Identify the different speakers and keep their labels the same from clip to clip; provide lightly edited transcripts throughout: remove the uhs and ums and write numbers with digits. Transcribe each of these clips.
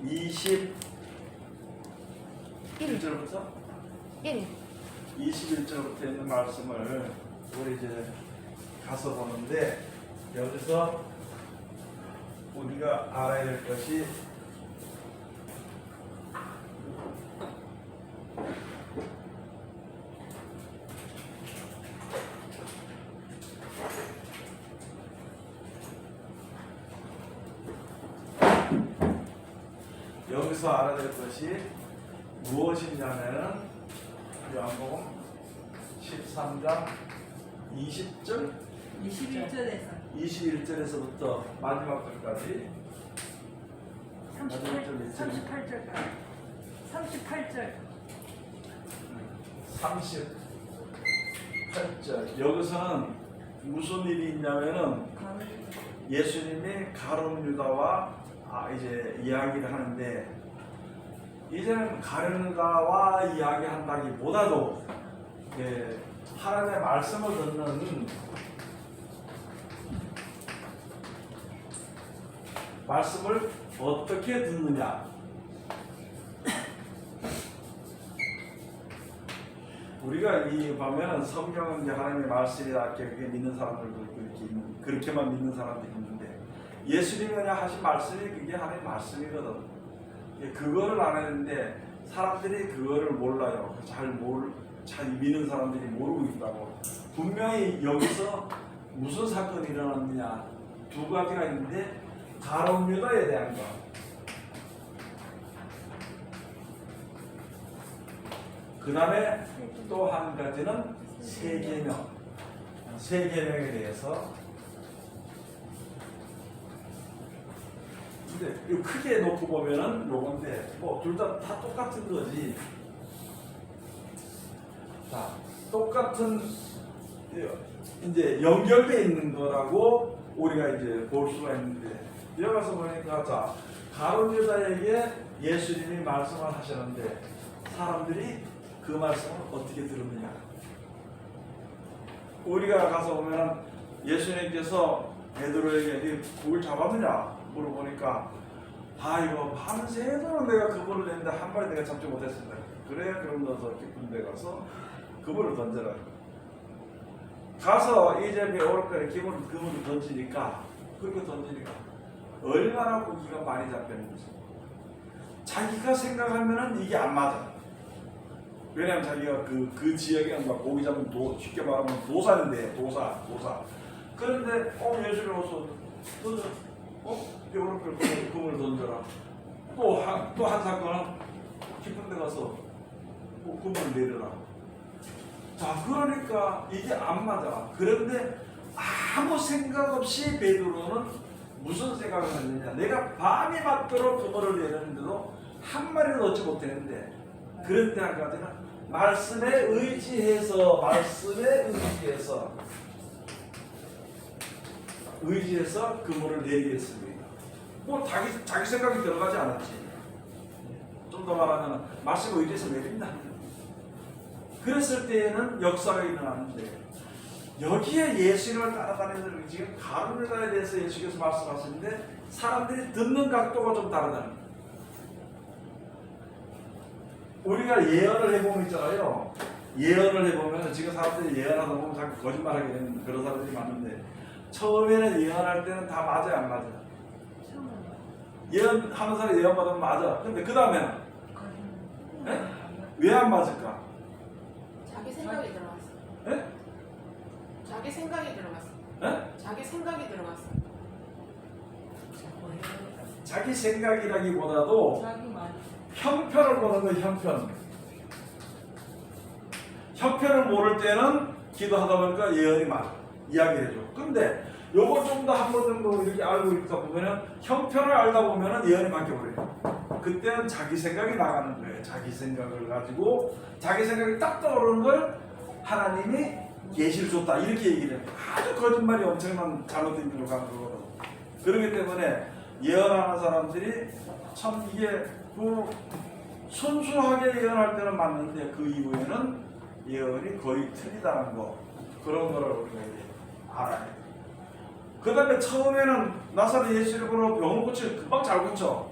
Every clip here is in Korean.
Speaker 1: 21절부터 21절부터 있는 말씀을 우리 이제 가서 보는데, 여기서 우리가 알아야 될 것이 여기서 알아야 될 것이 무엇이냐면은 요한복음 13장 20절 21절에서부터 마지막 절까지
Speaker 2: 38절까지
Speaker 1: 38절 여기서는 무슨 일이 있냐면은 예수님이 가룟 유다와 이제 이야기를 하는데, 이제는 가룟 유다와 이야기한다기보다도 하나님의 말씀을 듣는 말씀을 어떻게 듣느냐. 우리가 이 보면은 성경은 이제 하나님의 말씀이다 이렇게 믿는 사람들도 있고 그렇게만 믿는 사람들이 있는데, 예수님이 그냥 하신 말씀이 그게 하나님의 말씀이거든. 그거를 안 했는데 사람들이 그거를 몰라요. 잘 믿는 사람들이 모르고 있다고. 분명히 여기서 무슨 사건이 일어났느냐, 두 가지가 있는데, 가룟 유다에 대한 거, 그 다음에 또 한 가지는 세계명, 세계명에 대해서. 근데 이거 크게 놓고 보면은 요건데, 뭐 둘 다 똑같은 거지. 자, 똑같은 이제 연결돼 있는 거라고 우리가 이제 볼 수가 있는데, 여기 가서 보니까, 자, 가룟 유다에게 예수님이 말씀을 하셨는데 사람들이 그 말씀을 어떻게 들었느냐. 우리가 가서 보면 예수님께서 베드로에게 네 고기를 잡았느냐 물어보니까, 이거 밤새도록 내가 그물을 냈는데 한 마리 내가 잡지 못했습니다. 그래, 그럼 너서 깊은 데 가서 그물을 던져라. 가서 이제 배고플 때 그물을 던지니까, 그렇게 던지니까 얼마나 고기가 많이 잡혔는지. 자기가 생각하면은 이게 안 맞아. 왜냐면 자기가 그 지역에 막 고기 잡으면 쉽게 말하면 도사인데, 도사. 그런데 예수님 와서 배고플 때 그물을 던져라. 또 한 사건은 깊은 데 가서 그물을 내려라. 자, 그러니까 이게 안 맞아. 그런데 아무 생각 없이 베드로는 무슨 생각을 했느냐. 내가 밤이 맞도록 그물을 내렸는데도 한 마리를 얻지 못했는데, 그런데 한 가지는 말씀에 의지해서 그물을 내리겠습니다. 뭐 자기 생각이 들어가지 않았지. 좀 더 말하면 말씀에 의지해서 내린다. 그랬을 때에는 역사가 일어나는데, 여기에 예수님을 따라다니는, 지금 가룟 유다에 대해서 예수께서 말씀하시는데 사람들이 듣는 각도가 좀 다르다는 거예요. 우리가 예언을 해보면 있잖아요. 예언을 해보면 지금 사람들이 예언하다 보면 자꾸 거짓말하게 되는 그런 사람들이 많은데, 처음에는 예언할 때는 다 맞아요, 안 맞아요? 예언하는 사람이 예언 받으면 맞아. 근데 그 다음에는 왜 안 맞을까?
Speaker 3: 자기 생각이 들어갔어.
Speaker 1: 네?
Speaker 3: 자기 생각이 들어갔어.
Speaker 1: 네?
Speaker 3: 자기 생각이 들어갔어.
Speaker 1: 자기 생각이라기보다도 형편을 보는 거예요. 형편을 모를 때는 기도하다 보니까 예언이 이야기해줘. 근데 요거 좀 더 한 번 정도 이렇게 알고 있다 보면은, 형편을 알다 보면은 예언이 바뀌어버려요. 그때는 자기 생각이 나가는 거예요. 자기 생각을 가지고, 자기 생각이 딱 떠오르는 걸 하나님이 계시를 줬다, 이렇게 얘기를 해요. 아주 거짓말이 엄청난 잘못된 길로 가는 거거든. 그렇기 때문에 예언하는 사람들이 참 이게 순수하게 예언할 때는 맞는데, 그 이후에는 예언이 거의 틀리다는 거, 그런 거를 우리가 알아요. 그 다음에 처음에는 나사렛 예수 이름으로 병을 고치고 금방 잘 고쳐.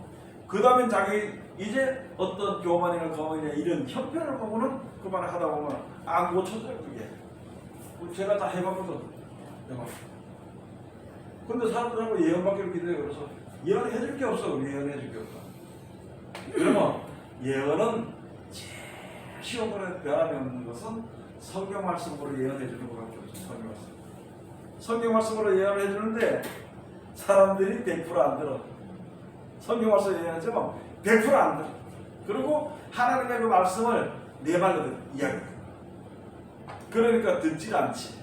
Speaker 1: 그 다음에 자기 이제 어떤 교만이나 거만이나 이런 형편을 보고는 그만 하다 보면 안 고쳐져요 그게. 제가 다 해봤거든. 내가. 근데 사람들하고 예언받기를 기대해요. 그래서 예언해줄 게 없어. 예언해줄 게 없어. 그러면 예언은 제일 쉬운 거는 변함이 없는 것은 성경 말씀으로 예언해주는 것밖에 없어. 성경 말씀. 성경 말씀으로 예언을 해주는데 사람들이 100%안 들어. 성경 말씀 예언하지만 100%안 들어. 그리고 하나님의 그 말씀을 내 말로 이야기해. 그러니까 듣질 않지.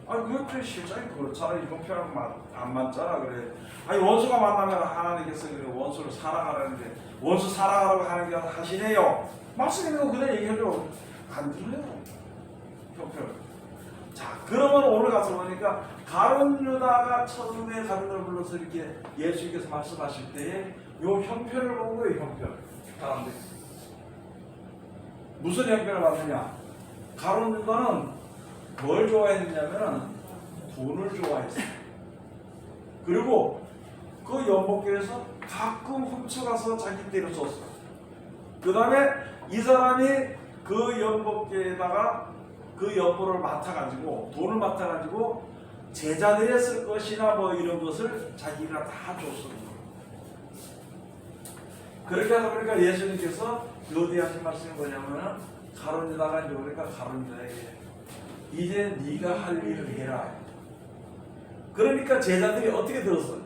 Speaker 1: 아, 그것도 실장이 그렇잖아. 이건 표현 안 맞잖아. 그래. 아니, 원수가 만나면 하나님께서 그래, 원수를 사랑하라는데, 원수 사랑하라고 하나님께서 하시네요. 말씀이면 그냥 얘기해줘. 안 들려요. 형편. 자, 그러면 오늘 가서 보니까 가룟 유다가 처음에 가룟을 불러서 이렇게 예수님께서 말씀하실 때에 요 형편을 본 거예요, 형편. 사람들이. 무슨 형편을 봤느냐? 가룟 유다는 뭘 좋아했냐면은 돈을 좋아했어요. 그리고 그 연복교에서 가끔 훔쳐가서 자기 떼로 썼어요. 그 다음에 이 사람이 그 연복교에다가 그 연보를 맡아가지고 돈을 맡아가지고 제자들에 쓸 것이나 뭐 이런 것을 자기가 다 줬어요. 그렇게 하다 보니까 예수님께서 요디 하신 말씀이 뭐냐면은 가룟 유다가 이제 오니까 가룟 유다에게 이제 네가 할 일을 해라. 그러니까 제자들이 어떻게 들었어요?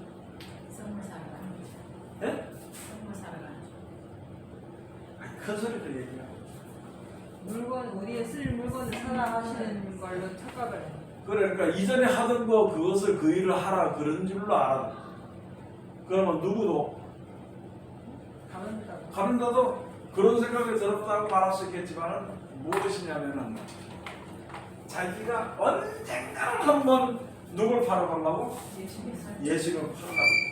Speaker 2: 선물 사러 가는 거죠.
Speaker 1: 예?
Speaker 2: 선물 사러 가는 거죠.
Speaker 1: 큰 소리로 얘기해요.
Speaker 4: 물건 우리의 쓸 물건을 사라 하시는 걸로 착각을 해요.
Speaker 1: 그러니까 이전에 하던 거 그것을 그 일을 하라 그런 줄로 알아. 그러면 누구도
Speaker 4: 가만두다고.
Speaker 1: 가른다도 그런 생각이 들었다고 말할 수 있겠지만은 무엇이냐면은 자기가 언젠가는 한번 누굴 팔아보려고 예수님을 팔아가고.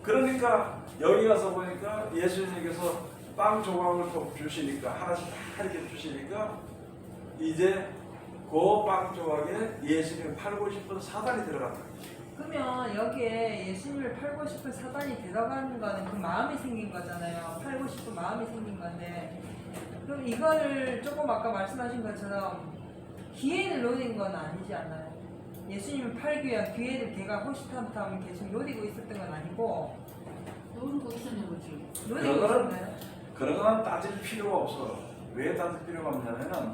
Speaker 1: 그러니까 여기 가서 보니까 예수님께서 빵 조각을 또 주시니까 하나씩 다 이렇게 주시니까 이제 그 빵 조각에 예수님을 팔고 싶은 사단이 들어갔다.
Speaker 4: 그러면 여기에 예수님을 팔고 싶은 사단이 들어가는 거는 그 마음이 생긴 거잖아요. 팔고 싶은 마음이 생긴 건데, 그럼 이거를 조금 아까 말씀하신 것처럼 기회를 노린 건 아니지 않나요? 예수님을 팔기 위한 기회를 걔가 호시탐탐 계속 노리고 있었던 건 아니고
Speaker 2: 노리고 있었는 거지.
Speaker 4: 노리고
Speaker 1: 그거는
Speaker 4: 있었나요?
Speaker 1: 그런 건 따질 필요가 없어. 왜 따질 필요가 없냐면은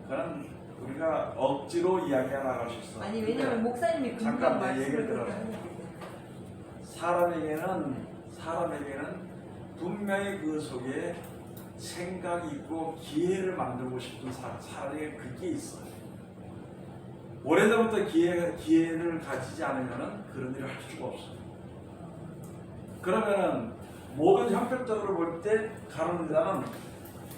Speaker 1: 그건 우리가 억지로 이야기해 나갈 수 있어.
Speaker 4: 아니 왜냐면 목사님이 금방
Speaker 1: 잠깐 내
Speaker 4: 말씀을
Speaker 1: 얘기를
Speaker 4: 그렇게
Speaker 1: 들어라.
Speaker 4: 하는 거예요.
Speaker 1: 사람에게는 분명히 그 속에 생각이 있고 기회를 만들고 싶은 사람에게 그게 있어요. 오래전부터 기회를 가지지 않으면 그런 일을 할 수가 없어요. 그러면은 모든 형편적으로 볼 때 가룟 유다는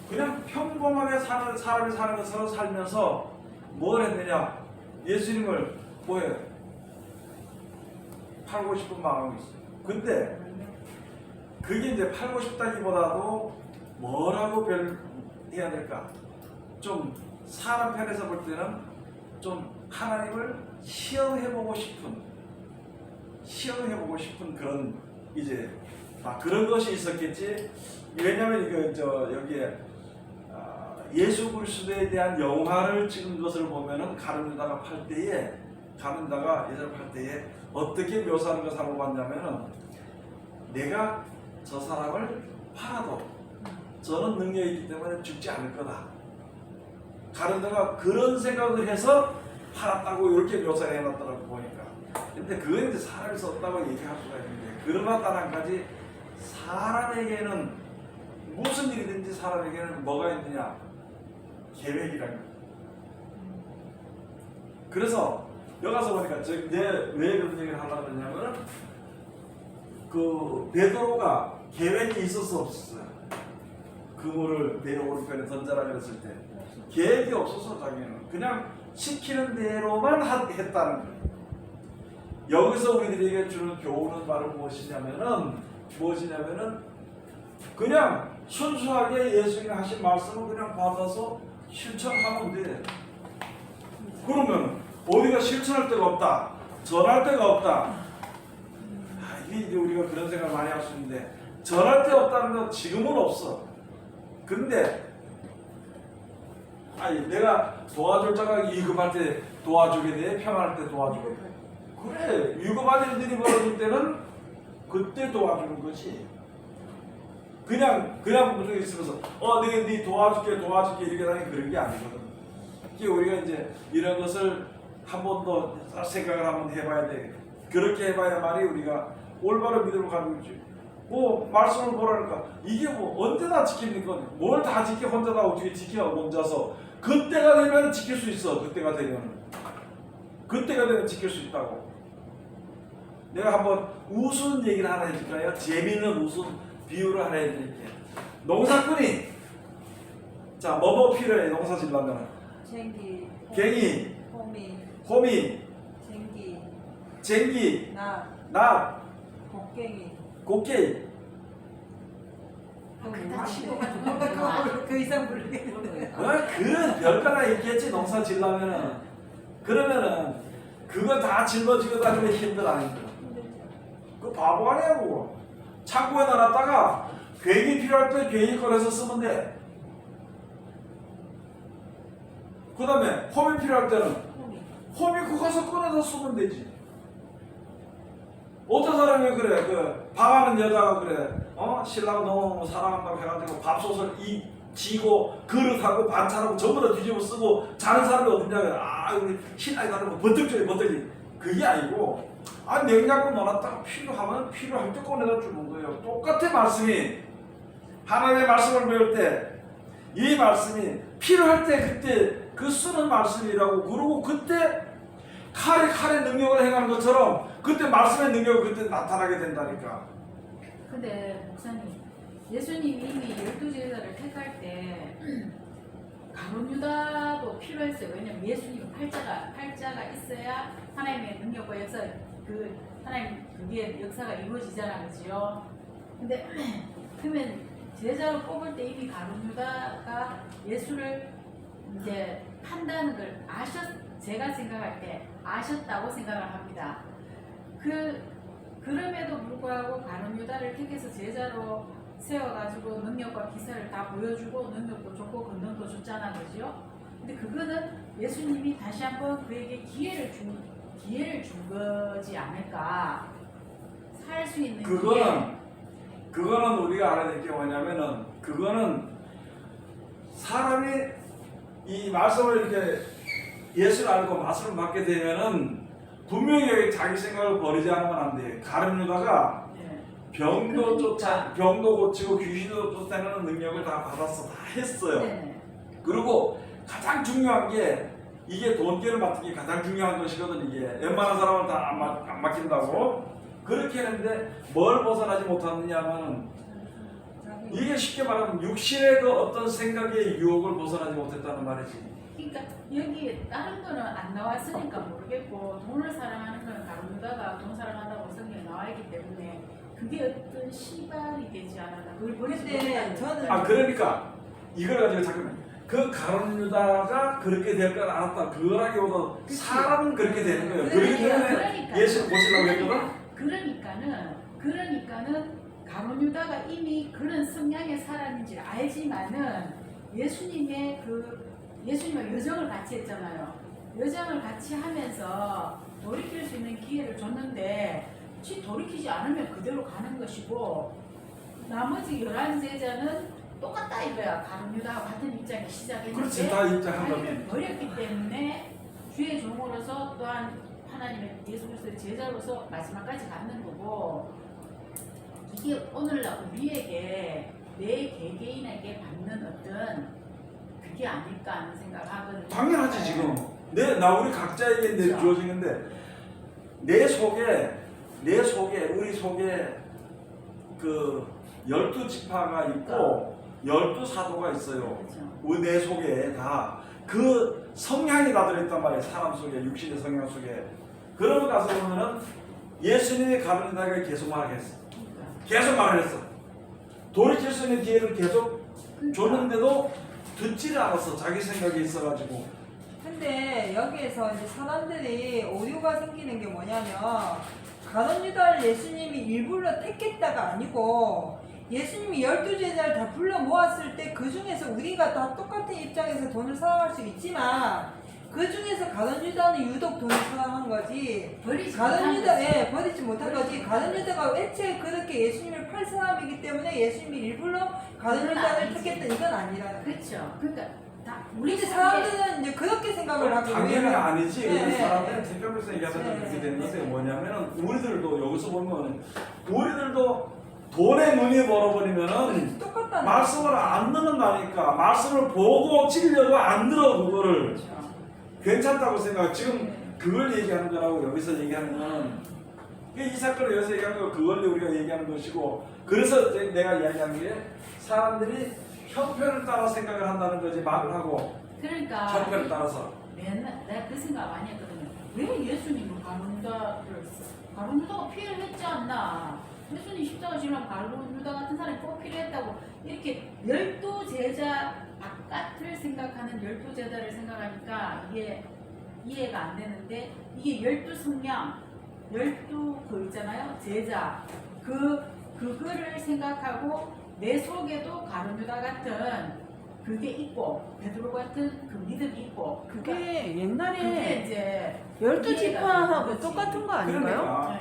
Speaker 1: 그냥 평범하게 사는 사람이 사는 것으로 살면서 뭘 했느냐? 예수님을 뭐해? 팔고 싶은 마음이 있어요. 근데 그게 이제 팔고 싶다기보다도 뭐라고 해야 될까? 좀 사람 편에서 볼 때는 좀 하나님을 시험해보고 싶은 그런 이제 그런 것이 있었겠지. 왜냐하면 이거 여기에 예수 그리스도에 대한 영화를 찍은 것을 보면은 가룟 유다가 팔 때에 예전에 팔 때에 어떻게 묘사하는 것을 한번 봤냐면은 내가 저 사람을 팔아도 저는 능력이 있기 때문에 죽지 않을 거다. 가룟 유다가 그런 생각을 해서 팔았다고 이렇게 묘사를 해놨더라고 보니까. 근데 그건 이제 사람이 썼다고 얘기할 수가 있는데 그러나 다른 한 가지 사람에게는 무슨 일이든지 사람에게는 뭐가 있느냐? 계획이라는 거예요. 그래서 여기 가서 보니까 왜 그런 얘기를 하려고 그러냐면은 그 베드로가 계획이 있었어 없었어요? 그물을 배 오른편에 던져라 그랬을 때 계획이 없어서 자기는 그냥 시키는 대로만 했다는 거예요. 여기서 우리들에게 주는 교훈은 바로 무엇이냐면은 그냥 순수하게 예수님이 하신 말씀을 그냥 받아서 실천하면 돼. 그러면 어디가 실천할 데가 없다, 전할 데가 없다. 그게 이제 우리가 그런 생각을 많이 할 수 있는데 전할 때 없다는 건 지금은 없어. 근데 아니 내가 도와줄 자가 위급할 때 도와주게 돼, 평안할 때 도와주게 돼. 그래, 위급한 일들이 벌어질 때는 그때 도와주는 거지. 그냥 무슨 있으면서 내가 네 도와줄게 이렇게 하는 그런 게 아니거든. 이게 우리가 이제 이런 것을 한 번 더 생각을 한번 해봐야 돼. 그렇게 해봐야만이 우리가 올바른 믿음을 가지고 있지. 뭐 말씀을 보라니까 이게 뭐 언제 다 지킵니까? 뭘 다 지켜 혼자 다 어떻게 지켜 혼자서. 그때가 되면 지킬 수 있어. 그때가 되면 지킬 수 있다고. 내가 한번 우스운 얘기를 하나 해줄까요? 재미있는 우스운 비유를 하나 해드릴게요. 농사꾼이 자 뭐뭐 필요해 농사 지려면
Speaker 4: 쟁기,
Speaker 1: 갱이,
Speaker 4: 호미,
Speaker 1: 호미,
Speaker 4: 쟁기,
Speaker 1: 쟁기,
Speaker 4: 낫,
Speaker 1: 낫,
Speaker 4: 곡괭이.
Speaker 1: 곡괭이.
Speaker 2: 다 치고가지고
Speaker 4: 그 이상 부르겠는데.
Speaker 1: 그 별거나 있겠지 농사 지려면은. 그러면은 그거 다 짊어지고 다니면 힘들어 안 힘들어? 그 바보 아니냐고. 창고에 놔놨다가 괭이 필요할 때 괭이 꺼내서 쓰면 돼. 그 다음에 호미 필요할 때는 호미 그거 가서 꺼내서 쓰면 되지. 어떤 사람이 그래, 그 밥하는 여자가 그래, 신랑 너무 사랑한다고 해가지고 밥솥을 지고 그릇하고 반찬하고 전부 다 뒤집어 쓰고 자는 사람이 어딨냐, 우리 신랑이 다른 거 버뜩저리 그게 아니고, 냉장고 넣어놨다가 필요할 때 꺼내다 주는 거예요. 똑같은 말씀이 하나님의 말씀을 배울 때 이 말씀이 필요할 때 그때 그 쓰는 말씀이라고. 그러고 그때 칼의 능력을 행하는 것처럼 그때 말씀의 능력이 그때 나타나게 된다니까.
Speaker 2: 근데 목사님, 예수님이 이미 12제자를 택할 때 가룟 유다도 필요했어요. 왜냐면 예수님은 팔자가 있어야 하나님의 능력과 역사, 하나님 그게 역사가 이루어지잖아, 그지요? 근데 그러면 제자로 뽑을 때 이미 가룟 유다가 예수를 이제 판다는 걸 제가 생각할 때 아셨다고 생각을 합니다. 그럼에도 불구하고 가룟 유다를 택해서 제자로 세워가지고 능력과 기사를 다 보여주고 능력도 줬고 권능도 줬잖아, 그죠? 근데 그거는 예수님이 다시 한번 그에게 기회를 준 거지 않을까? 살 수 있는
Speaker 1: 그거는 우리가 알아야 될 게 뭐냐면은 그거는 사람이 이 말씀을 이렇게 예수를 알고 말씀을 받게 되면은 분명히 자기 생각을 버리지 않으면 안 돼. 가룟 유다가 병도 고치고 귀신도 쫓아내는 능력을 다 받았어. 다 했어요.
Speaker 2: 네.
Speaker 1: 그리고 가장 중요한 게 이게 돈계를 맡은 게 가장 중요한 것이거든. 이게 웬만한 사람은 다 안 맡긴다고. 그렇게 했는데 뭘 벗어나지 못하느냐면 이게 쉽게 말하면 육신의 그 어떤 생각의 유혹을 벗어나지 못했다는 말이지.
Speaker 2: 그러니까 여기 다른 거는 안 나왔으니까 모르겠고 돈을 사랑하는 거는 가룟 유다가 돈 사랑한다고 성경에 나와 있기 때문에 그게 어떤 시발이 되지 않았나. 그걸 버리지
Speaker 4: 근데
Speaker 2: 못했다는
Speaker 4: 저는
Speaker 1: 그러니까 이걸 가지고 잠깐만 그 가룟 유다가 그렇게 될 걸 알았다. 그거라기보다 사람은 그렇게 되는 거예요. 그렇기 때문에 예수를 보시려고 했거든.
Speaker 2: 그러니까는 가룟 유다가 이미 그런 성향의 사람인지 알지만은 예수님과 여정을 같이 했잖아요. 여정을 같이 하면서 돌이킬 수 있는 기회를 줬는데 돌이키지 않으면 그대로 가는 것이고 나머지 11제자는 똑같다 이거야. 가룟 유다와 같은 입장에 시작했는데
Speaker 1: 그렇지, 다 입장한
Speaker 2: 자기를 버렸기 때문에 주의 종으로서 또한 하나님의 예수 그리스도의 제자로서 마지막까지 갖는 거고, 이게 오늘날 우리에게 내 개개인에게 받는 어떤 그게 아닐까 하는 생각하거든요.
Speaker 1: 당연하지. 지금 우리 각자에게
Speaker 2: 그렇죠.
Speaker 1: 주어진 건데 내 속에 우리 속에 그 12지파가 있고 12사도가 있어요.
Speaker 2: 그렇죠.
Speaker 1: 내 속에 다 그 성향이 다 들어있단 말이에요. 사람 속에, 육신의 성향 속에. 그러고 가서 보면은 예수님이 가룟 유다에게 계속 말하겠어. 계속 말을 했어. 돌이킬 수 있는 기회를 계속 줬는데도 듣지를 않았어. 자기 생각이 있어가지고.
Speaker 4: 근데 여기에서 이제 사람들이 오류가 생기는 게 뭐냐면 가룟 유다를 예수님이 일부러 택했다가 아니고 예수님이 12제자를 다 불러 모았을 때 그 중에서 우리가 다 똑같은 입장에서 돈을 사랑할 수 있지만 그 중에서 가룟 유다는 유독 돈을 사랑한 거지.
Speaker 2: 버리지
Speaker 4: 가룟
Speaker 2: 못한
Speaker 4: 유다,
Speaker 2: 거지.
Speaker 4: 예, 버리지 못한 거지. 가룟 유다가 애초에 그렇게 예수님을 팔 사람이기 때문에 예수님이 일부러 가룟
Speaker 2: 그건
Speaker 4: 유다를
Speaker 2: 아니지.
Speaker 4: 택했다 이건 아니라는 거예요.
Speaker 2: 그렇죠. 그러니까 다 우리
Speaker 4: 근데 사람들은 이제 그렇게 생각을 하고
Speaker 1: 당연히
Speaker 4: 왜냐면-
Speaker 1: 아니지.
Speaker 4: 네,
Speaker 1: 우리
Speaker 4: 네,
Speaker 1: 사람들은
Speaker 4: 네.
Speaker 1: 생각해서 얘기하서
Speaker 4: 네,
Speaker 1: 그렇게
Speaker 4: 네,
Speaker 1: 되는 것이
Speaker 4: 네.
Speaker 1: 뭐냐면은 우리들도 여기서 보면 우리들도 돈에 눈이 멀어버리면은
Speaker 4: 똑같다는
Speaker 1: 말씀을 안 듣는다니까. 말씀을 보고 찔려도 안 들어 그거를.
Speaker 2: 그렇죠.
Speaker 1: 괜찮다고 생각. 지금 그걸 얘기하는 거라고 여기서 얘기하는 거는 이 사건을 여기서 얘기하는 거 그걸 우리가 얘기하는 것이고 그래서 내가 이야기한 게 사람들이 형편을 따라 생각을 한다는 거지 말을 하고
Speaker 2: 그러니까
Speaker 1: 형편을 따라서.
Speaker 2: 맨날 내가 그 생각 많이 했거든요. 왜 예수님은 가룟 유다가 필요했지 않나? 예수님 십자가 지면 가룟 유다 같은 사람이 꼭 필요했다고 이렇게 12제자 바깥을 생각하는 12제자를 생각하니까 이게 이해가 안 되는데 이게 12성령 12그 있잖아요 제자 그거를 생각하고 내 속에도 가룟 유다 같은 그게 있고 베드로 같은 그 믿음이 있고
Speaker 5: 그게
Speaker 2: 그게
Speaker 5: 옛날에
Speaker 2: 이제
Speaker 5: 12지파하고
Speaker 2: 그거지.
Speaker 5: 똑같은 거 아닌가요?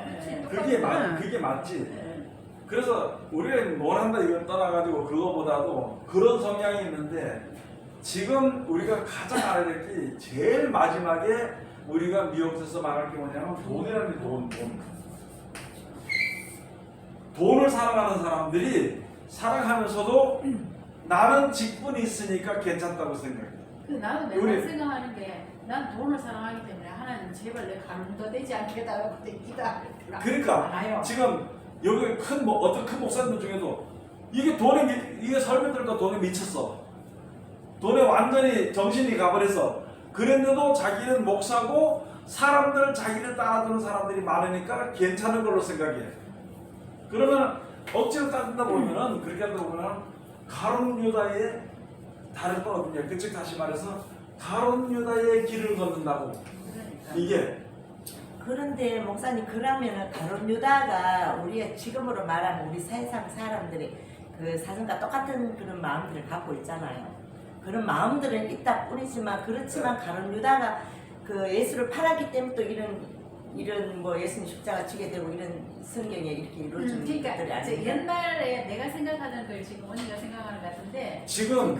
Speaker 1: 그러니까
Speaker 2: 네,
Speaker 1: 그게 맞지.
Speaker 2: 네.
Speaker 1: 그래서 우리는 뭘 한다 이걸 떠나가지고 그거보다도 그런 성향이 있는데 지금 우리가 가장 알아야 될 게 제일 마지막에 우리가 미혹돼서 말할 게 뭐냐면 돈이라는 게 돈. 돈을 사랑하는 사람들이 사랑하면서도 나는 직분이 있으니까 괜찮다고 생각해.
Speaker 2: 그 나도 맨날
Speaker 1: 우리-
Speaker 2: 생각하는 게 난 돈을 사랑하기 때문에 하나님 제발 내 가늠 더 되지 않게 달라고 그때 기도하더라.
Speaker 1: 그러니까
Speaker 2: 알아요.
Speaker 1: 지금 여기 어떤 큰 목사님들 중에도 이게 이게 설교들도 돈에 미쳤어. 돈에 완전히 정신이 가버렸어. 그랬는데도 자기는 목사고 사람들 자기를 따라주는 사람들이 많으니까 괜찮은 걸로 생각해. 그러면 억지로 따진다 보면은 그렇게 하다 보면 가룟 유다의 다른 건 어디냐? 그즉 다시 말해서 가룟 유다의 길을 걷는다고.
Speaker 2: 그러니까.
Speaker 1: 이게
Speaker 6: 그런데 목사님 그러면은 가룟 유다가 우리의 지금으로 말하는 우리 세상 사람들이 그 사전과 똑같은 그런 마음들을 갖고 있잖아요. 그런 마음들은 있다 뿐이지만 그렇지만 가룟 유다가 그 예수를 팔았기 때문에 또 이런 뭐 예수님 십자가 지게 되고 이런 성경에 이렇게 이루어지는 것들이
Speaker 2: 그러니까 이제
Speaker 6: 아니에요.
Speaker 2: 옛날에 내가 생각하는 걸 지금 언니가 생각하는 것 같은데
Speaker 1: 지금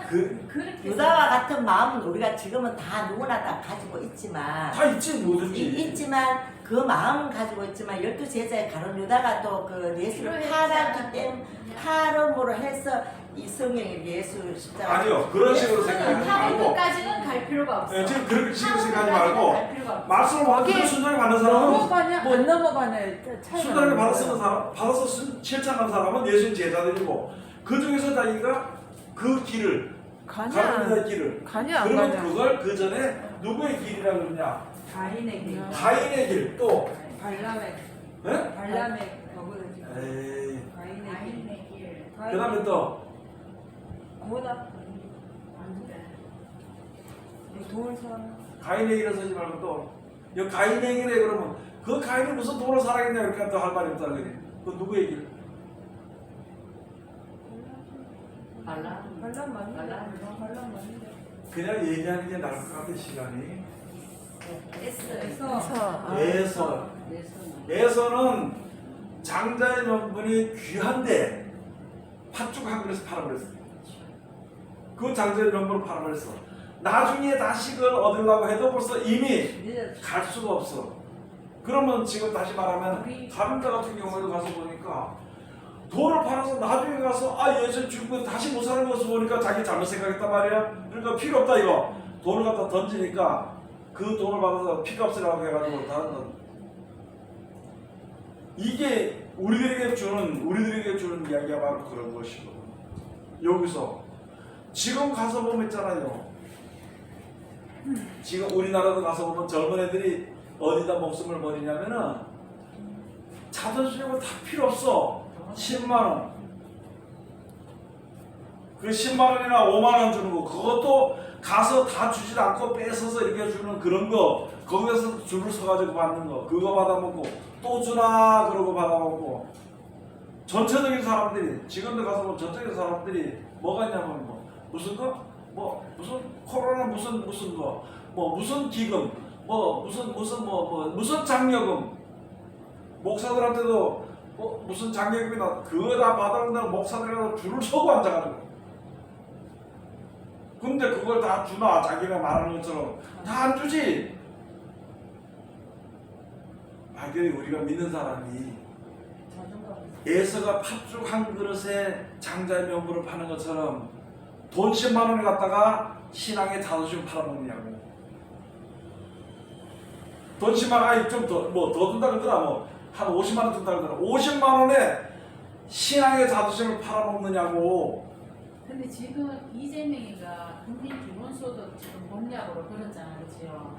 Speaker 2: 그렇게
Speaker 6: 유다와 같은 마음은 우리가 지금은 다 누구나 다 가지고 있지만
Speaker 1: 다 있지 뭐든지.
Speaker 6: 있지만 그 마음은 가지고 있지만 12제자의 가룟 유다가 또 그 예수를 팔았기 때문에 팔음으로 해서 이 성경에 예수 십자가
Speaker 1: 아니요 그런 식으로 생각하지
Speaker 2: 하는
Speaker 1: 말고
Speaker 2: 것까지는 갈 필요가 없어.
Speaker 1: 네, 지금 그렇게 식으로
Speaker 2: 하는
Speaker 1: 생각하지
Speaker 2: 것까지는
Speaker 1: 말고
Speaker 2: 갈 필요가 없어.
Speaker 1: 말씀을 받는 순전히 받는 사람은
Speaker 5: 넘어가냐 안 넘어가냐 차이가
Speaker 1: 순전히
Speaker 5: 나는
Speaker 1: 받아쓰는
Speaker 5: 거예요.
Speaker 1: 사람 받아서 실천한 사람은 예수님 제자들이고 그 중에서 자기가 그 길을 가는
Speaker 5: 가냐
Speaker 1: 길을
Speaker 5: 가냐 안
Speaker 1: 그러면
Speaker 5: 가냐
Speaker 1: 그걸 그 전에 누구의 길이라고 그러냐?
Speaker 4: 가인의 길,
Speaker 1: 가인의 길 또
Speaker 4: 발람의
Speaker 1: 예?
Speaker 4: 발람의 거부를 지금
Speaker 1: 에이
Speaker 4: 가인의 길,
Speaker 2: 가인의 길.
Speaker 1: 그다음에 또
Speaker 4: 고다
Speaker 2: 안 돼.
Speaker 4: 돈을 사랑.
Speaker 1: 가인의 길을 서지 말고 또 이 가인의 길에 그러면 그 가인이 무슨 돈을 사랑했냐 이렇게 또 할 말이 없다 그래. 그 누구의 길?
Speaker 2: 발람.
Speaker 4: 발람 맞는데
Speaker 2: 발람.
Speaker 4: 발람 맞는데
Speaker 1: 그냥 얘기하는 게 나을 것 같아 시간이.
Speaker 2: 에스더.
Speaker 4: 그래서
Speaker 1: 에서
Speaker 2: 에스더.
Speaker 1: 에서는 장자의 명분이 귀한데 팥죽 한 그릇 팔아버렸어. 그 장자의 명분을 팔아버렸어. 나중에 다시 그걸 얻으려고 해도 벌써 이미
Speaker 4: 늦었지.
Speaker 1: 갈 수가 없어. 그러면 지금 다시 말하면 가룟자 같은 경우에도 가서 보니까 돈을 팔아서 나중에 가서 예수 죽고 다시 못 사는 것을 보니까 자기 잘못 생각했단 말이야. 그러니까 필요 없다 이거. 돈을 갖다 던지니까 그 돈을 받아서 피값이라고 해가지고 다른 건 이게 우리들에게 주는 이야기가 바로 그런 것이거든. 여기서 지금 가서 보면 있잖아요. 지금 우리나라도 가서 보면 젊은 애들이 어디다 목숨을 버리냐면은 자존심은 다 필요 없어. 10만 원. 그 10만 원이나 5만 원 주는 거 그것도 가서 다 주질 않고 뺏어서 이렇게 주는 그런 거 거기서 줄을 서가지고 받는 거 그거 받아먹고 또 주나 그러고 받아먹고 전체적인 사람들이 지금도 가서 보면 전체적인 사람들이 뭐가 있냐면 뭐 무슨 거? 뭐 무슨 코로나 무슨 거 뭐 무슨 기금 뭐 무슨 장려금 목사들한테도 뭐 무슨 장려금이나 그거 다 받아온다고 목사들이라도 줄을 서고 앉아가지고 근데 그걸 다 주나 자기가 말하는 것처럼 다 안 주지. 막연히 우리가 믿는 사람이 예서가 팥죽 한 그릇에 장자의 명분을 파는 것처럼 돈 10만 원을 갖다가 신앙의 자존심을 팔아먹느냐고. 돈 10만 원, 아니 좀 더 든다 그러더라. 뭐 한 50만 원 든다 그러더라. 50만 원에 신앙의 자존심을 팔아먹느냐고.
Speaker 2: 근데 지금 이재명이가 국민 기본소득 지금 공약으로 그랬잖아요, 그렇죠?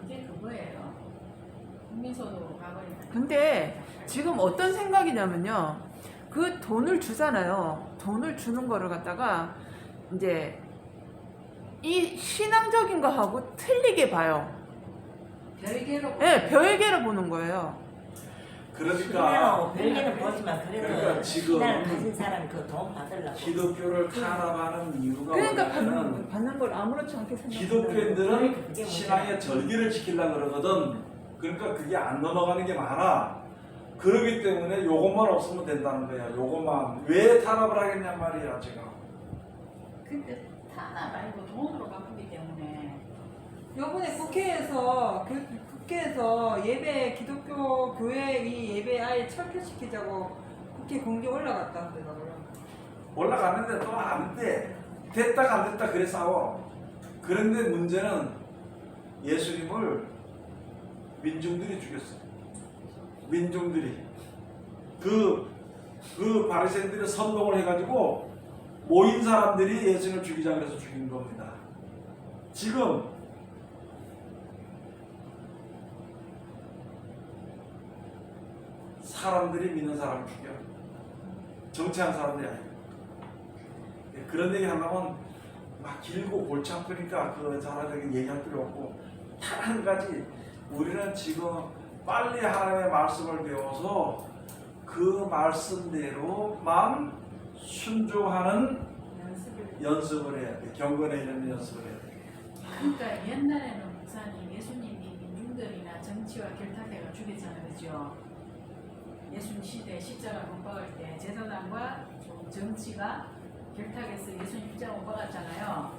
Speaker 2: 그게 그거예요. 국민소득 과거에.
Speaker 5: 근데 지금 어떤 생각이냐면요. 그 돈을 주잖아요. 돈을 주는 거를 갖다가 이제 이 신앙적인 거하고 틀리게 봐요.
Speaker 2: 별개로.
Speaker 5: 네, 별개로 보는 거예요.
Speaker 1: 그러니까
Speaker 6: 신앙하고 별개는 보지만 그래도
Speaker 1: 그러니까 지금
Speaker 6: 신앙을 가진 사람 그 돈 받으려고.
Speaker 1: 기독교를 탄압하는 이유가
Speaker 5: 그러니까
Speaker 1: 뭐냐면
Speaker 5: 받는 걸 아무렇지 않게 생각해요.
Speaker 1: 기독교인들은
Speaker 6: 그게
Speaker 1: 신앙의 절기를 지키려고 그러거든. 그러니까 그게 안 넘어가는 게 많아. 그러기 때문에 요것만 없으면 된다는 거야. 요것만. 왜 탄압을 하겠냔 말이야 지금.
Speaker 2: 근데 탄압 말고 돈으로 바꾸기 때문에.
Speaker 4: 요번에 국회에서 예배 기독교 교회 이 예배 아예 철폐시키자고 국회 공개 올라갔다 하더라고요.
Speaker 1: 올라갔는데 또 안 돼. 됐다 안 됐다 그래 싸워. 그런데 문제는 예수님을 민중들이 죽였어. 민중들이 그 바리새인들이 선동을 해가지고 모인 사람들이 예수님을 죽이자 그래서 죽인 겁니다. 지금 사람들이 믿는 사람을 죽여. 정치하는 사람들이 아니고. 그런 얘기 하려면 막 길고 골치 아프니까 그 자라적인 얘기할 필요 없고 단 한 가지 우리는 지금 빨리 하나님의 말씀을 배워서 그 말씀대로만 순종하는 연습을 해야 돼. 경건해지는 연습을 해야 돼.
Speaker 2: 그러니까 옛날에는 목사님 예수님이 민중들이나 정치와 결탁해가 죽였잖아요, 그죠? 예수님 시대 십자가 못 박을 때 제사장과 정치가 결탁해서 예수님 십자가 못 박았잖아요.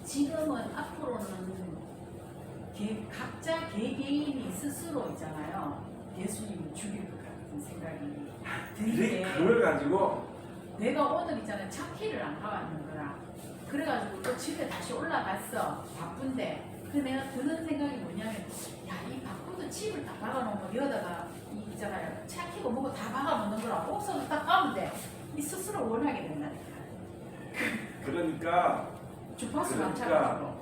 Speaker 2: 지금은 앞으로는 각자 개개인이 스스로 있잖아요. 예수님을 죽일 것 같은 생각이 드는데
Speaker 1: 그걸 가지고
Speaker 2: 내가 오늘 있잖아요. 차키를 안 가왔는 거라. 그래가지고 또 집에 다시 올라갔어. 바쁜데. 근데 내가 드는 생각이 뭐냐면 야, 이 바쁘도 칩을 다 박아놓으면 여기다가 이 있잖아요. 차키고 뭐고 다 박아놓는 거라. 옥선을 딱 까면 돼. 이 스스로 원하게 된다니까.
Speaker 1: 그러니까
Speaker 2: 주파수
Speaker 1: 그러니까
Speaker 2: 맞춰가지고.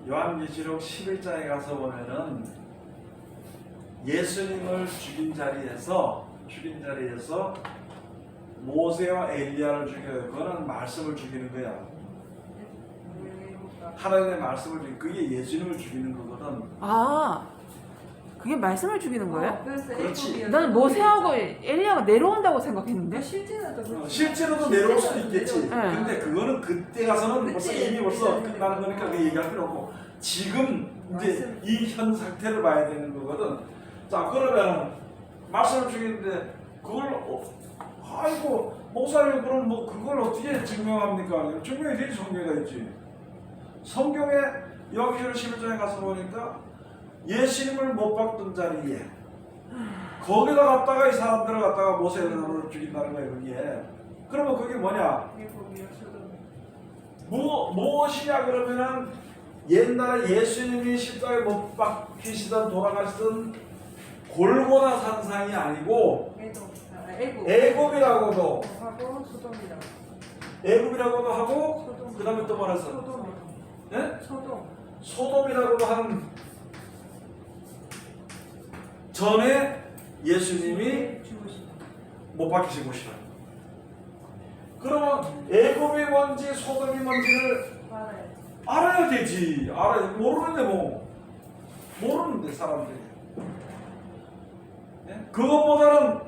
Speaker 1: 요한계시록 11장에 가서 보면은 예수님을 죽인 자리에서 모세와 엘리야를 죽여요. 그거는 말씀을 죽이는 거야. 하나님의 말씀을 죽이는 그게 예수님을 죽이는 거거든.
Speaker 5: 아, 그게 말씀을 죽이는 거예요?
Speaker 4: 그래서
Speaker 1: 그렇지.
Speaker 4: 애굽이었는데
Speaker 5: 나는 모세하고 엘리야가 내려온다고 생각했는데.
Speaker 4: 실제로도 그렇죠.
Speaker 1: 실제로도 내려올 수도 있겠지.
Speaker 5: 네.
Speaker 1: 근데 그거는 그때 가서는 벌써
Speaker 4: 그치.
Speaker 1: 이미 벌써 끝나는 거니까 그 얘기할 필요 없고 지금 이제 이 현 상태를 봐야 되는 거거든. 자 그러면은 말씀을 주겠는데 그걸 아이고 목사님 그럼 뭐 그걸 어떻게 증명합니까? 증명이 되지. 성경에 있지. 성경에 요한계시록 11장에 가서 보니까 예수님을 못 박던 자리에 거기다 갖다가 이 사람들을 갖다가 모세를 죽인다는 거예요. 그게. 그러면 그게 뭐냐? 무엇이냐 그러면은 옛날에 예수님이 십자가에 못 박히시던 돌아가시던 골고다 산상이 아니고 애굽이라고도
Speaker 4: 하고 소돔이라고.
Speaker 1: 애굽이라고도 하고
Speaker 4: 소돔.
Speaker 1: 그 다음에 또 뭐라서
Speaker 4: 소돔.
Speaker 1: 네?
Speaker 4: 소돔.
Speaker 1: 소돔이라고도 하는 전에 예수님이
Speaker 4: 죽으신.
Speaker 1: 못 박히신 곳이라. 그러면 애굽이 뭔지 소돔이 뭔지를
Speaker 4: 알아요.
Speaker 1: 알아야 되지. 알아야 모르는데 뭐 모르는데 사람들이. 예? 그것보다는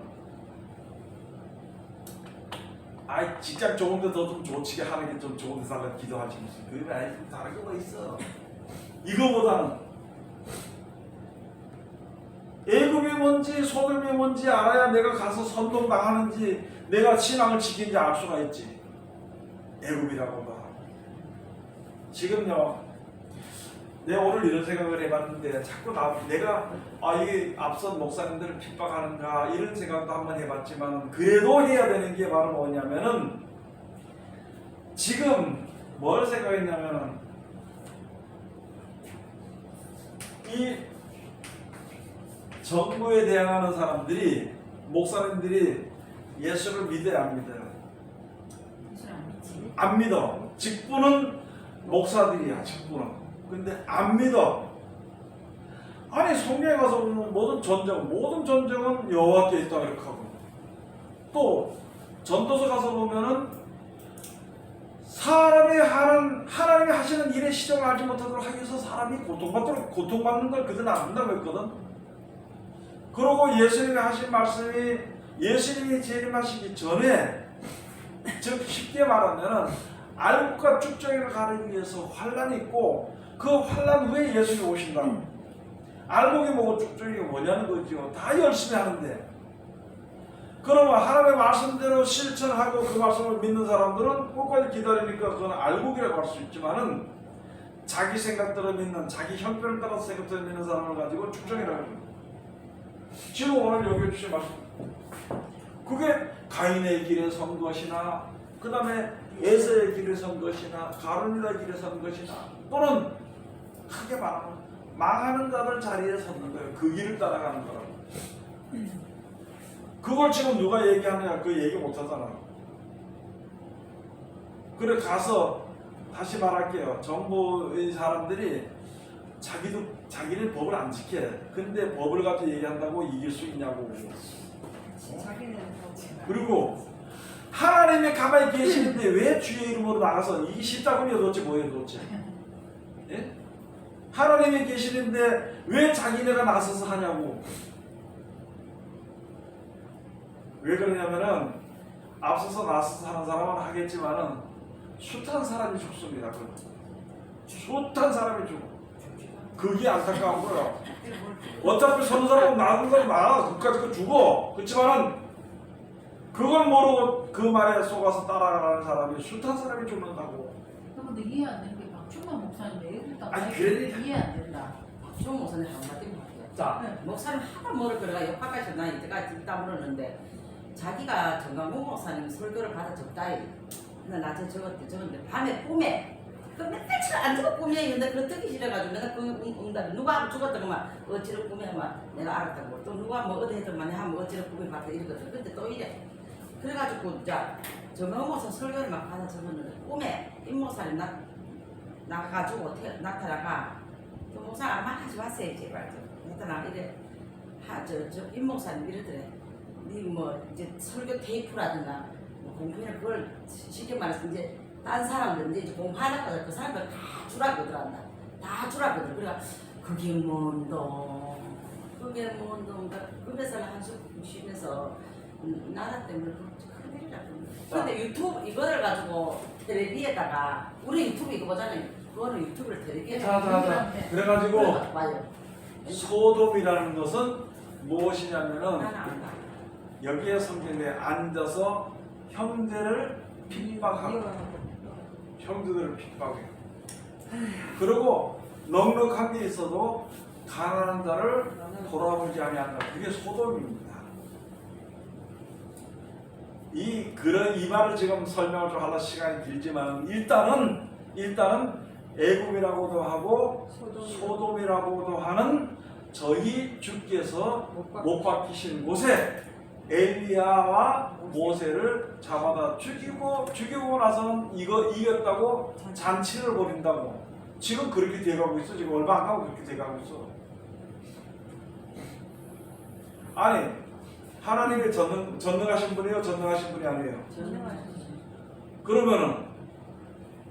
Speaker 1: 아이 직장 좋은데 더 좀 좋지게 하는 게 좀 좋은 데서 기도하지 무슨 그게 아니 좀 다른 거가 있어. 이거보다는 애굽이 뭔지 소돔이 뭔지 알아야 내가 가서 선동당하는지 내가 신앙을 지키는지 알 수가 있지. 애굽이라고 봐. 지금요 내가 오늘 이런 생각을 해봤는데 자꾸 내가 이게 앞선 목사님들을 핍박하는가 이런 생각도 한번 해봤지만 그래도 해야 되는 게 바로 뭐냐면은 지금 뭘 생각했냐면은 이 정부에 대항하는 사람들이 목사님들이 예수를 믿어야 안 믿어요?
Speaker 2: 예수를 안 믿지.
Speaker 1: 안 믿어. 직분은 목사들이야 직분은. 근데 안 믿어. 아니 성경에 가서 보면 모든 전쟁은 여호와께 있다 이렇게 하고 또 전도서 가서 보면은 하나님이 하시는 일의 시정을 알지 못하도록 하기 위해서 사람이 고통받는 걸 그들은 안 한다고 했거든. 그러고 예수님이 하신 말씀이 예수님이 재림하시기 전에 즉 쉽게 말하면은 알곡과 쭉정이를 가르기 위해서 환란이 있고 그 환란 후에 예수님이 오신다. 알곡이 뭐고 쭉정이가 뭐냐는 거죠. 다 열심히 하는데 그러면 하나님의 말씀대로 실천하고 그 말씀을 믿는 사람들은 끝까지 기다리니까 그건 알곡이라고 할 수 있지만은 자기 생각대로 믿는 자기 형편을 따라서 생각대로 믿는 사람을 가지고 쭉정이라고 합니다. 지금 오늘 여기 주신 말씀 그게 가인의 길에 선 것이나 그 다음에 에서의 길에 선 것이나 가룟유다의 길에 선 것이나 또는 크게 말하면 망하는 자들 자리에 섰는 거예요. 그 길을 따라가는 거라고. 그걸 지금 누가 얘기하느냐 그 얘기 못하잖아. 그래 가서 다시 말할게요. 정부의 사람들이 자기는 법을 안 지켜. 근데 법을 가지고 얘기한다고 이길 수 있냐고.
Speaker 4: 자기는
Speaker 1: 그리고 하나님이 가만히 계시는데 왜 주의 이름으로 나가서 이게 십자군이야 도대체 뭐예요 도대체? 예? 하나님이 계시는데 왜 자기네가 나서서 하냐고. 왜 그러냐면은 앞서서 나서서 하는 사람은 하겠지만은 숱한 사람이 죽습니다. 숱한 사람이 죽어. 그게 안타까운 거야. 어차피 서는 사람은 나는 사람 나가 그까지 죽어. 그렇지만은 그걸 모르고 그 말에 속아서 따라가는 사람이 숱한 사람이 죽는다고.
Speaker 2: 근데 이해 안 되는 게 박충만 목사님 내일 다
Speaker 1: 아니, 그러니까.
Speaker 2: 이해 안 된다.
Speaker 3: 박종 목사님 한마디 할게요.
Speaker 1: 자,
Speaker 3: 목사님 하다 뭐를 그래가 역할까지 나 이때까지 있다 물었는데 자기가 정강국 목사님 설교를 받아 적다이. 근데 낮에 적었는데 밤에 꿈에 그 며칠 안 죽어 꿈에 있는데 그 듣기 싫어가지고 내가 그 응답 누가 죽었다고만 어찌로 꿈에 막 내가 알았다고 또 누가 뭐 어디 했더만 하면 어찌로 꿈에 봤다 이러거든. 근데 또 이래. 그래가지고 자 정강국 목사 설교를 막 받아 적었는데 꿈에 임 목사님 나가가지고 나타나가 그 목사 아마 하지 마세요 제발 좀 나타나 이래 임 목사님 이러더래 니 뭐 이제 설교 테이프라든가 뭐 공부를 그걸 쉽게 말해서 이제 딴 사람들 이제 공부하다가 그 사람들 다 주라고 그러란다 다 주라고 그래 그래가 그게 뭔도 급에서 한숨 쉬면서 나라 때문에 큰일이라 근데 유튜브 이거를 가지고 텔레비에다가 우리 유튜브 이거 보잖아요 그거는 유튜브를 텔레비에다가
Speaker 1: 자. 그래가지고
Speaker 3: 봐요
Speaker 1: 소돔이라는 것은 무엇이냐면은
Speaker 3: 나는 안다
Speaker 1: 여기에 성경에 앉아서 형제를 핍박하고 형제들을 핍박해요. 그리고 넉넉한 게 있어도 가난한 자를 돌아보지 아니한다. 그게 소돔입니다. 이 말을 지금 설명을 좀 하려 시간이 길지만 일단은 애굽이라고도 하고 소돔이라고도 하는 저희 주께서 못 박히신 곳에 엘리야와 모세를 잡아다 죽이고 나서는 이거 이겼다고 잔치를 벌인다고. 지금 그렇게 돼가고 있어. 지금 얼마 안 가고 그렇게 돼가고 있어. 아니 하나님이 전능하신 분이에요? 전능하신 분이 아니에요? 그러면은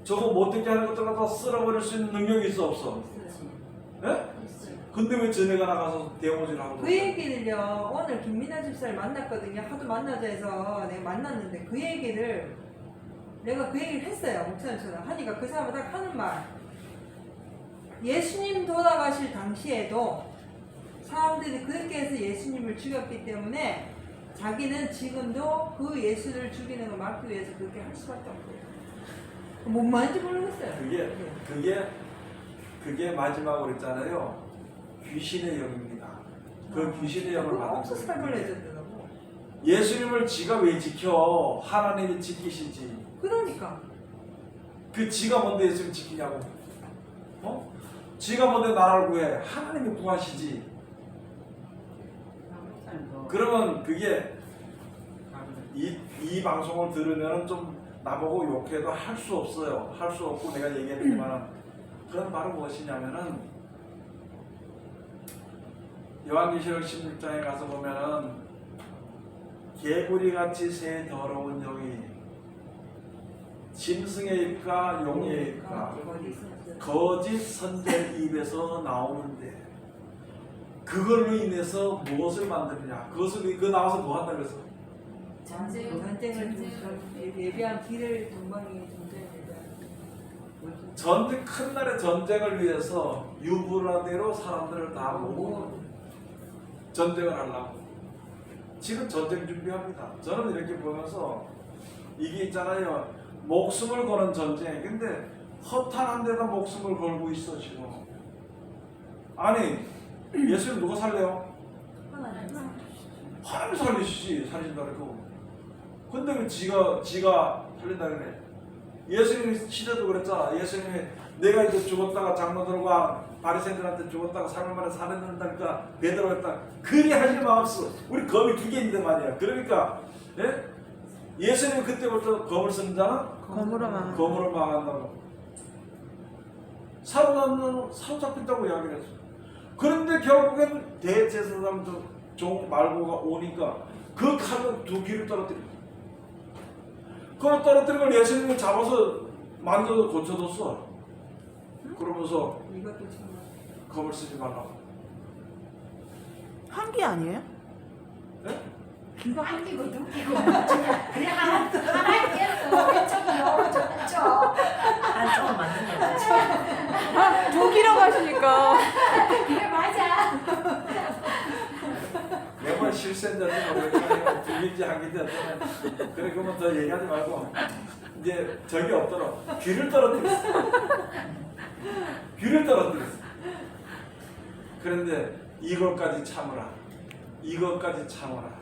Speaker 1: 저거 못되게 하는 것들 갖다 쓸어버릴 수 있는 능력이 있어 없어? 예? 근데 왜 전해가 나가서 대모질 하고
Speaker 4: 그 얘기를요 오늘 김민아 집사를 만났거든요. 하도 만나자 해서 내가 만났는데 그 얘기를 내가 그 얘기를 했어요. 목사님처럼 하니까 그 사람은 딱 하는 말, 예수님 돌아가실 당시에도 사람들이 그렇게 해서 예수님을 죽였기 때문에 자기는 지금도 그 예수를 죽이는 걸 막기 위해서 그렇게 할 수밖에 없어요. 뭔 말인지 모르겠어요.
Speaker 1: 그게 마지막으로 있잖아요. 귀신의 영입니다. 그 귀신의 영을 받은
Speaker 4: 없어 살벌 해줬더라고.
Speaker 1: 예수님을 지가 왜 지켜? 하나님이 지키시지.
Speaker 4: 그러니까
Speaker 1: 그 지가 뭔데 예수님 지키냐고? 어? 지가 뭔데 나라를 구해? 하나님이 구하시지. 그러면 그게 이 방송을 들으면 좀 나보고 욕해도 할 수 없어요. 할 수 없고 내가 얘기했지만 그건 바로 무엇이냐면은 요한계시록 16장에 가서 보면은 개구리같이 새 더러운 영이 짐승의 입과 용의 입과 거짓 선제 입에서 나오는데 그걸로 인해서 무엇을 만드느냐? 그 나와서 뭐 한다 그래서?
Speaker 4: 전쟁을 예비한 길을 동방이
Speaker 1: 전쟁 큰 날의 전쟁을 위해서 유브라데로 사람들을 다 모으고 전쟁을 하려고 지금 전쟁 준비합니다. 저는 이렇게 보면서 이게 있잖아요. 목숨을 거는 전쟁. 근데 허탄한 데다 목숨을 걸고 있어 지금. 아니 예수님 누가 살려요? 하나님 살리시지. 살린다 그래도. 근데 왜 지가 살린다 그래? 예수님 시대도 그랬잖아. 예수님이 내가 이제 죽었다가 장로들과 바리새인들한테 죽었다가 3일 만에 살아난다니까 베드로가 했다. 그리 하지 마옵소. 우리 검이 2개 있는데 말이야. 그러니까 예수님이 그때부터 검을 쓰는 자는 검으로 망한다고. 사로잡힌다고 이야기를 했어. 그런데 결국엔 대제사장 종 말고가 오니까 그 칼로 2귀를 떨어뜨려. 그걸 떨어뜨린 걸 예수님이 잡아서 만져서 고쳐뒀어. 그러면서
Speaker 4: 이것도 정말
Speaker 1: 검을 쓰지 말라고.
Speaker 5: 한 개 아니에요?
Speaker 1: 네?
Speaker 2: 이거 한 끼고 두끼고 그냥 하나 깨서 왼쪽이요 저
Speaker 6: 한쪽은 맞는 거지.
Speaker 5: 아, 독이라고 하시니까.
Speaker 2: 그게 맞아.
Speaker 1: 내가 실세인지 모르겠지만 들린지 한 개인지 어쩌면 그래 그러면 더 얘기하지 말고 이제 적이 없도록 귀를 떨어뜨렸어. 귀를 떨어뜨렸어. 그런데 이것까지 참으라. 이것까지 참으라.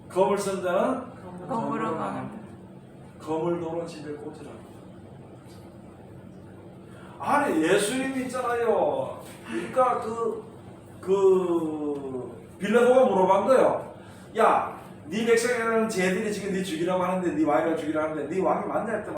Speaker 1: 검을 쓴 자는
Speaker 5: 검으로
Speaker 1: 망한다. 검을 도로 집에 꽂으라. 아니 예수님이 있잖아요. 그러니까 빌라도가 물어본 거예요. 야, 네 백성이라는 쟤들이 지금 네 죽이라고 하는데 네 왕이라 죽이라고 하는데 네 왕이 맞냐 했더니